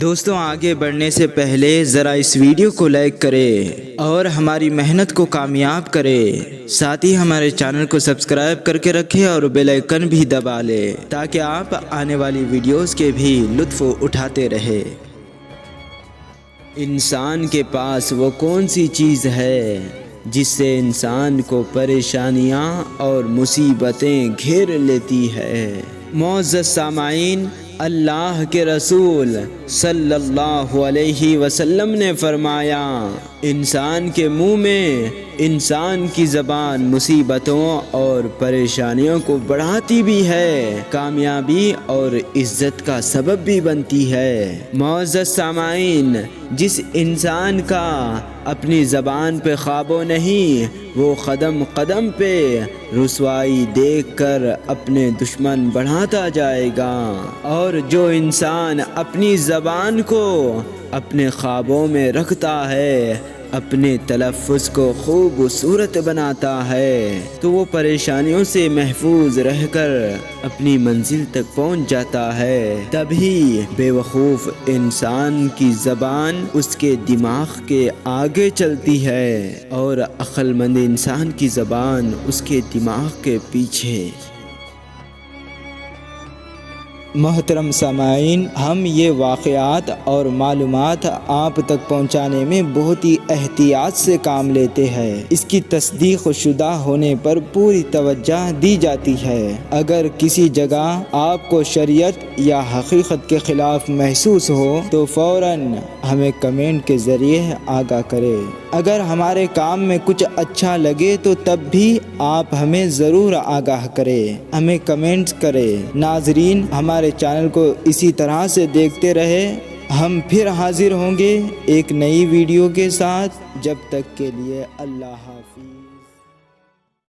دوستوں آگے بڑھنے سے پہلے ذرا اس ویڈیو کو لائک کریں اور ہماری محنت کو کامیاب کریں، ساتھ ہی ہمارے چینل کو سبسکرائب کر کے رکھیں اور بیل آئیکن بھی دبا لیں تاکہ آپ آنے والی ویڈیوز کے بھی لطف اٹھاتے رہیں۔ انسان کے پاس وہ کون سی چیز ہے جس سے انسان کو پریشانیاں اور مصیبتیں گھیر لیتی ہے؟ معزز سامعین، اللہ کے رسول صلی اللہ علیہ وسلم نے فرمایا، انسان کے منہ میں انسان کی زبان مصیبتوں اور پریشانیوں کو بڑھاتی بھی ہے، کامیابی اور عزت کا سبب بھی بنتی ہے۔ معزز سامعین، جس انسان کا اپنی زبان پہ قابو نہیں، وہ قدم قدم پہ رسوائی دیکھ کر اپنے دشمن بڑھاتا جائے گا، اور جو انسان اپنی زبان کو اپنے خوابوں میں رکھتا ہے، اپنے تلفظ کو خوبصورت بناتا ہے، تو وہ پریشانیوں سے محفوظ رہ کر اپنی منزل تک پہنچ جاتا ہے۔ تبھی بے وقوف انسان کی زبان اس کے دماغ کے آگے چلتی ہے اور عقل مند انسان کی زبان اس کے دماغ کے پیچھے۔ محترم سامعین، ہم یہ واقعات اور معلومات آپ تک پہنچانے میں بہت ہی احتیاط سے کام لیتے ہیں۔ اس کی تصدیق شدہ ہونے پر پوری توجہ دی جاتی ہے۔ اگر کسی جگہ آپ کو شریعت یا حقیقت کے خلاف محسوس ہو تو فوراً ہمیں کمنٹ کے ذریعے آگاہ کریں۔ اگر ہمارے کام میں کچھ اچھا لگے تو تب بھی آپ ہمیں ضرور آگاہ کریں، ہمیں کمنٹس کریں۔ ناظرین، ہمارے چینل کو اسی طرح سے دیکھتے رہے۔ ہم پھر حاضر ہوں گے ایک نئی ویڈیو کے ساتھ۔ جب تک کے لیے اللہ حافظ۔